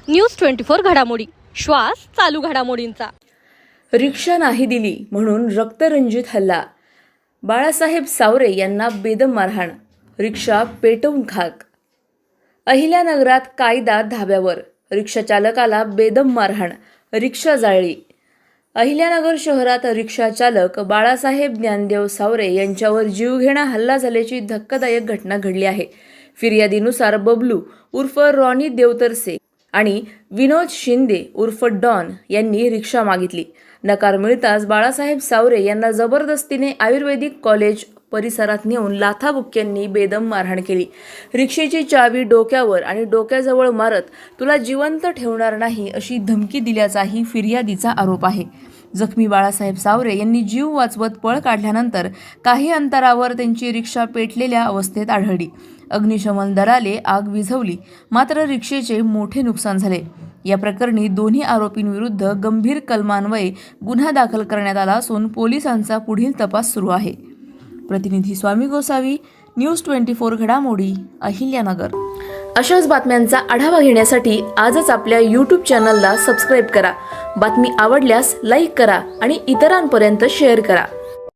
News 24 घडामोडी, श्वास चालू घडामोडींचा। रिक्षा नाही दिली म्हणून रक्तरंजित हल्ला, बाळासाहेब सावरे यांना बेदम मारहाण, रिक्षा पेटवून खाक। अहिल्यानगरात कायदा धाब्यावर, रिक्षा चालकाला बेदम मारहाण, रिक्षा जाळली। अहिल्यानगर शहरात रिक्षा चालक बाळासाहेब ज्ञानदेव सावरे यांच्यावर जीवघेणा हल्ला झाल्याची धक्कादायक घटना घडली आहे। फिर्यादीनुसार बबलू उर्फ रॉनी देवतरसे आणि विनोद शिंदे उर्फ डॉन यांनी रिक्षा मागितली। नकार मिळताच बाळासाहेब सावरे यांना जबरदस्तीने आयुर्वेदिक कॉलेज परिसरात नेऊन लाथाबुक्क्यांनी बेदम मारहाण केली। रिक्षेची चावी डोक्यावर आणि डोक्याजवळ मारत तुला जिवंत ठेवणार नाही अशी धमकी दिल्याचाही फिर्यादीचा आरोप आहे। जखमी बाळासाहेब सावरे यांनी जीव वाचवत पळ काढल्यानंतर काही अंतरावर त्यांची रिक्षा पेटलेल्या अवस्थेत आढळली। अग्निशमन दलाने आग विझवली, मात्र रिक्षेचे मोठे नुकसान झाले। या प्रकरणी दोन्ही आरोपींविरुद्ध गंभीर कलमान्वये गुन्हा दाखल करण्यात आला असून पोलिसांचा पुढील तपास सुरू आहे। प्रतिनिधी स्वामी गोसावी, न्यूज 24 घडामोडी, अहिल्यानगर। अशाच बातम्यांचा आढावा घेण्यासाठी आजच आपल्या YouTube चॅनलला सबस्क्राईब करा। बातमी आवडल्यास लाईक करा आणि इतरांपर्यंत शेअर करा।